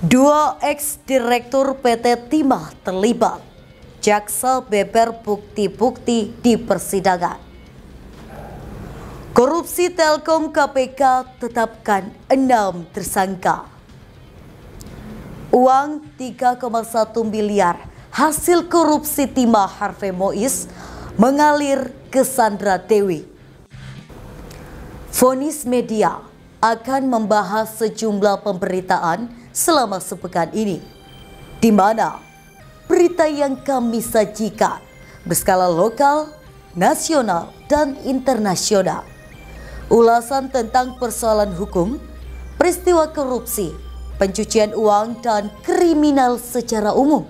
Dua ex-direktur PT Timah terlibat. Jaksa beber bukti-bukti di persidangan. Korupsi Telkom, KPK tetapkan 6 tersangka. Uang 3,1 miliar hasil korupsi Timah Harvey Mois mengalir ke Sandra Dewi. Vonis Media akan membahas sejumlah pemberitaan selama sepekan ini, di mana berita yang kami sajikan berskala lokal, nasional, dan internasional. Ulasan tentang persoalan hukum, peristiwa korupsi, pencucian uang, dan kriminal secara umum.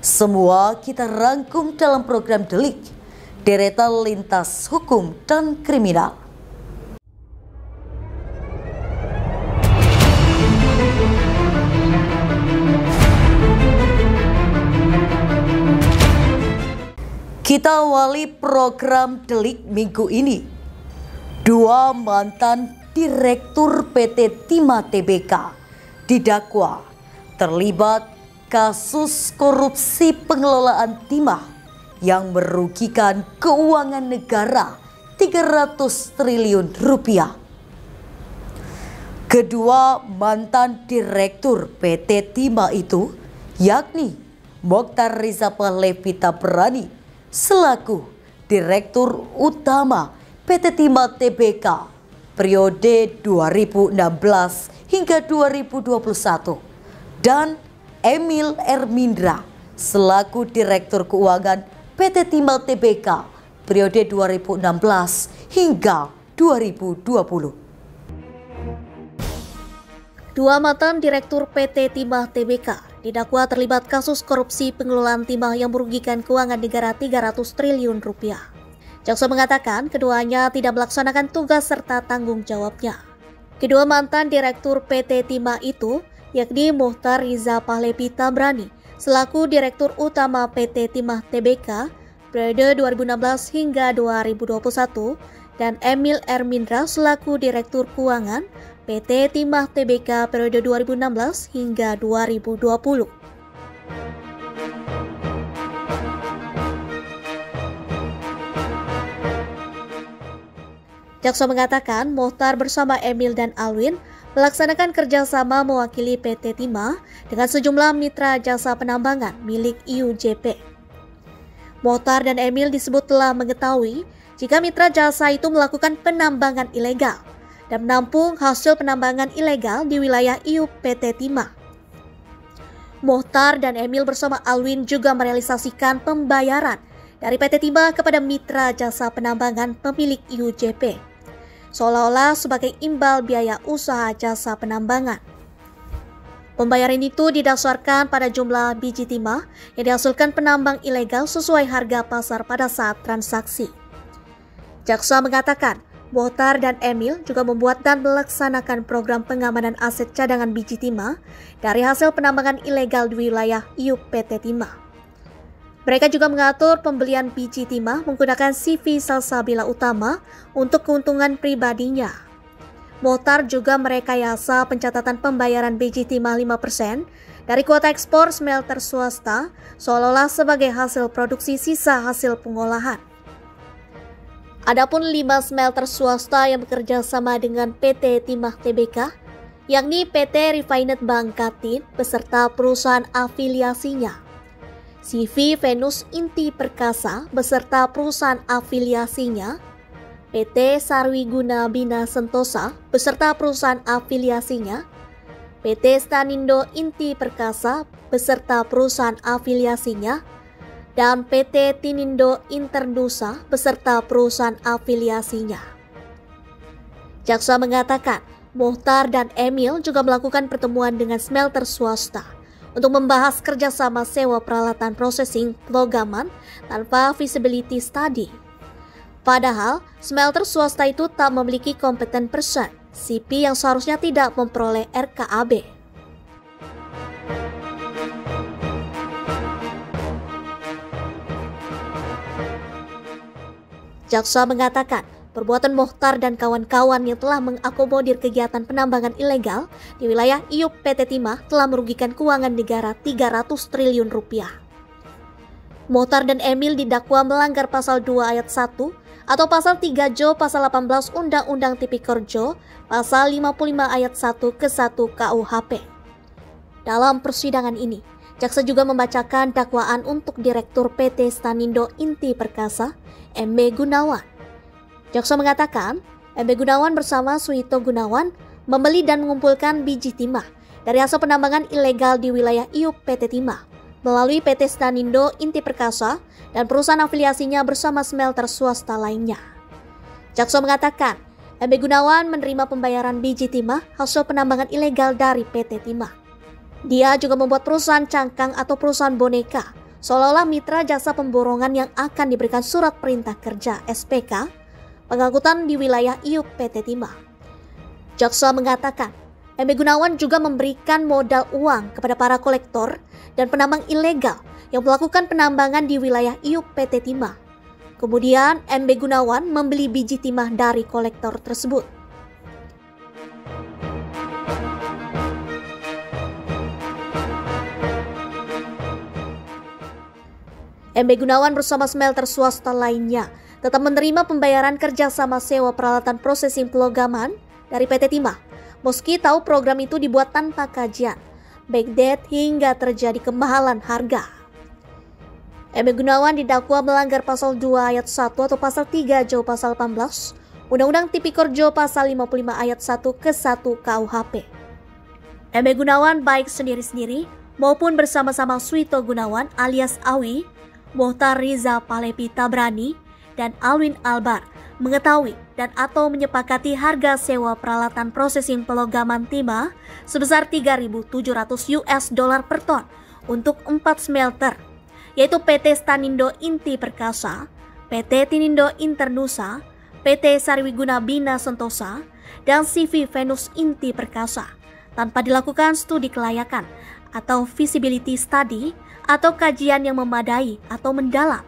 Semua kita rangkum dalam program Delik, deretan lintas hukum dan kriminal. Kita awali program Delik minggu ini. Dua mantan direktur PT Timah Tbk didakwa terlibat kasus korupsi pengelolaan timah yang merugikan keuangan negara 300 triliun rupiah. Kedua mantan direktur PT Timah itu yakni Mokhtar Riza Pahlevi Tabrani selaku Direktur Utama PT Timah Tbk periode 2016 hingga 2021 dan Emil Ermindra selaku Direktur Keuangan PT Timah Tbk periode 2016 hingga 2020. Dua mantan Direktur PT Timah Tbk didakwa terlibat kasus korupsi pengelolaan timah yang merugikan keuangan negara 300 triliun rupiah. Jaksa mengatakan keduanya tidak melaksanakan tugas serta tanggung jawabnya. Kedua mantan Direktur PT Timah itu yakni Mokhtar Riza Pahlevi Tabrani selaku Direktur Utama PT Timah Tbk periode 2016 hingga 2021 dan Emil Ermindra selaku Direktur Keuangan PT Timah Tbk periode 2016 hingga 2020. Jaksa mengatakan Mokhtar bersama Emil dan Alwin melaksanakan kerjasama mewakili PT Timah dengan sejumlah mitra jasa penambangan milik IUJP. Mokhtar dan Emil disebut telah mengetahui jika mitra jasa itu melakukan penambangan ilegal dan menampung hasil penambangan ilegal di wilayah IUP PT Timah. Mokhtar dan Emil bersama Alwin juga merealisasikan pembayaran dari PT Timah kepada mitra jasa penambangan pemilik IUJP, seolah-olah sebagai imbal biaya usaha jasa penambangan. Pembayaran itu didasarkan pada jumlah biji timah yang dihasilkan penambang ilegal sesuai harga pasar pada saat transaksi. Jaksa mengatakan Mokhtar dan Emil juga membuat dan melaksanakan program pengamanan aset cadangan biji timah dari hasil penambangan ilegal di wilayah IUP PT Timah. Mereka juga mengatur pembelian biji timah menggunakan CV Salsabila Utama untuk keuntungan pribadinya. Mokhtar juga merekayasa pencatatan pembayaran biji timah 5% dari kuota ekspor smelter swasta seolah-olah sebagai hasil produksi sisa hasil pengolahan. Adapun 5 smelter swasta yang bekerja sama dengan PT Timah Tbk, yakni PT Refinet Bangkatin beserta perusahaan afiliasinya, CV Venus Inti Perkasa beserta perusahaan afiliasinya, PT Sarwiguna Bina Sentosa beserta perusahaan afiliasinya, PT Stanindo Inti Perkasa beserta perusahaan afiliasinya, dan PT Tinindo Internusa beserta perusahaan afiliasinya. Jaksa mengatakan Mokhtar dan Emil juga melakukan pertemuan dengan smelter swasta untuk membahas kerjasama sewa peralatan processing logaman tanpa feasibility study. Padahal smelter swasta itu tak memiliki competent person, CP yang seharusnya tidak memperoleh RKAB. Jaksa mengatakan perbuatan Mokhtar dan kawan-kawan yang telah mengakomodir kegiatan penambangan ilegal di wilayah IUP PT Timah telah merugikan keuangan negara 300 triliun rupiah. Mokhtar dan Emil didakwa melanggar pasal 2 ayat 1 atau pasal 3 Jo pasal 18 Undang-Undang Tipikor pasal 55 ayat 1 ke 1 KUHP. Dalam persidangan ini, jaksa juga membacakan dakwaan untuk Direktur PT Stanindo Inti Perkasa, MB Gunawan. Jaksa mengatakan, MB Gunawan bersama Suito Gunawan membeli dan mengumpulkan biji timah dari hasil penambangan ilegal di wilayah IUP PT Timah melalui PT Stanindo Inti Perkasa dan perusahaan afiliasinya bersama smelter swasta lainnya. Jaksa mengatakan, MB Gunawan menerima pembayaran biji timah hasil penambangan ilegal dari PT Timah. Dia juga membuat perusahaan cangkang atau perusahaan boneka, seolah-olah mitra jasa pemborongan yang akan diberikan surat perintah kerja SPK, pengangkutan di wilayah IUP PT Timah. Jaksa mengatakan, MB Gunawan juga memberikan modal uang kepada para kolektor dan penambang ilegal yang melakukan penambangan di wilayah IUP PT Timah. Kemudian MB Gunawan membeli biji timah dari kolektor tersebut. MB Gunawan bersama smelter swasta lainnya tetap menerima pembayaran kerjasama sewa peralatan prosesing pelogaman dari PT Timah, meski tahu program itu dibuat tanpa kajian, backdate hingga terjadi kemahalan harga. MB Gunawan didakwa melanggar pasal 2 ayat 1 atau pasal 3 Jo pasal 18 Undang-Undang Tipikor Jo pasal 55 ayat 1 ke 1 KUHP. MB Gunawan baik sendiri-sendiri maupun bersama-sama Suito Gunawan alias Awi, Mokhtar Riza Palepi Tabrani, dan Alwin Albar mengetahui dan atau menyepakati harga sewa peralatan prosesing pelogaman timah sebesar $3.700 per ton untuk 4 smelter, yaitu PT Stanindo Inti Perkasa, PT Tinindo Internusa, PT Sariwiguna Bina Sentosa, dan CV Venus Inti Perkasa, tanpa dilakukan studi kelayakan atau feasibility study atau kajian yang memadai atau mendalam,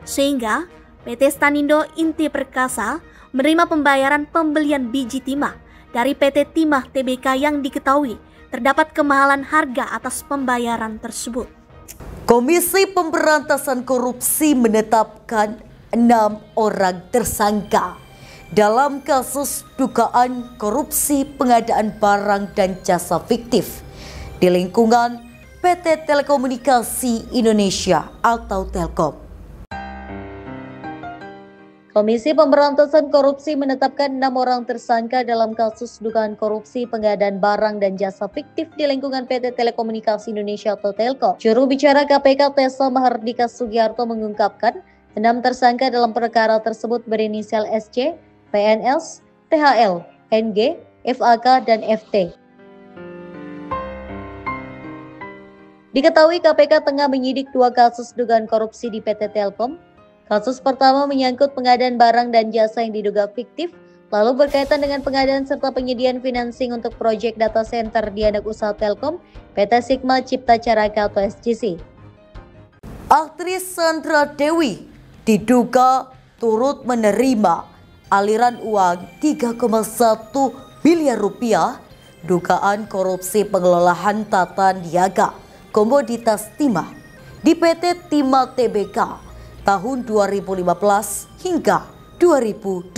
sehingga PT Stanindo Inti Perkasa menerima pembayaran pembelian biji timah dari PT Timah Tbk yang diketahui terdapat kemahalan harga atas pembayaran tersebut. Komisi Pemberantasan Korupsi menetapkan 6 orang tersangka dalam kasus dugaan korupsi pengadaan barang dan jasa fiktif di lingkungan PT Telekomunikasi Indonesia atau Telkom. Komisi Pemberantasan Korupsi menetapkan 6 orang tersangka dalam kasus dugaan korupsi pengadaan barang dan jasa fiktif di lingkungan PT Telekomunikasi Indonesia atau Telkom. Juru bicara KPK Tessa Mahardika Sugiarto mengungkapkan 6 tersangka dalam perkara tersebut berinisial SC, PNS, THL, NG, FAK, dan FT. Diketahui KPK tengah menyidik 2 kasus dugaan korupsi di PT Telkom. Kasus pertama menyangkut pengadaan barang dan jasa yang diduga fiktif, lalu berkaitan dengan pengadaan serta penyediaan financing untuk proyek data center di anak usaha Telkom, PT Sigma Cipta Caraka atau SCC. Aktris Sandra Dewi diduga turut menerima aliran uang 3,1 miliar rupiah dugaan korupsi pengelolaan tata niaga komoditas timah di PT Timah Tbk tahun 2015 hingga 2022.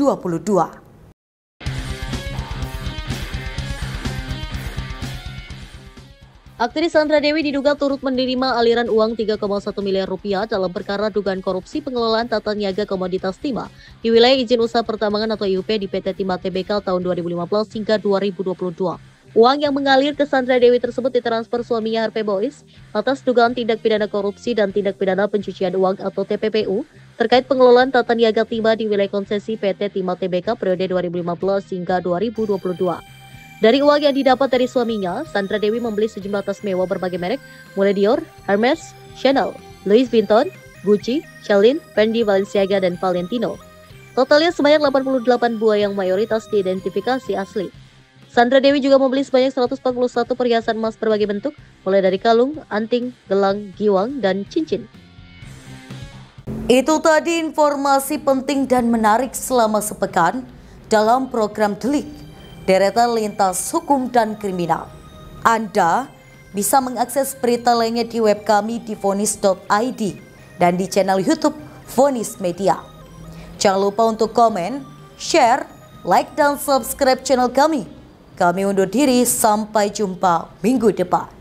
Aktris Sandra Dewi diduga turut menerima aliran uang 3,1 miliar rupiah dalam perkara dugaan korupsi pengelolaan tata niaga komoditas timah di wilayah izin usaha pertambangan atau IUP di PT Timah Tbk tahun 2015 hingga 2022. Uang yang mengalir ke Sandra Dewi tersebut ditransfer suaminya Harvey Boys atas dugaan tindak pidana korupsi dan tindak pidana pencucian uang atau TPPU terkait pengelolaan tata niaga timah di wilayah konsesi PT Timah Tbk periode 2015 hingga 2022. Dari uang yang didapat dari suaminya, Sandra Dewi membeli sejumlah tas mewah berbagai merek, mulai Dior, Hermes, Chanel, Louis Vuitton, Gucci, Celine, Fendi, Balenciaga, dan Valentino. Totalnya sebanyak 88 buah yang mayoritas diidentifikasi asli. Sandra Dewi juga membeli sebanyak 141 perhiasan emas berbagai bentuk, mulai dari kalung, anting, gelang, giwang, dan cincin. Itu tadi informasi penting dan menarik selama sepekan dalam program Delik, deretan lintas hukum dan kriminal. Anda bisa mengakses berita lainnya di web kami di vonis.id dan di channel YouTube Vonis Media. Jangan lupa untuk komen, share, like, dan subscribe channel kami. Kami undur diri, sampai jumpa minggu depan.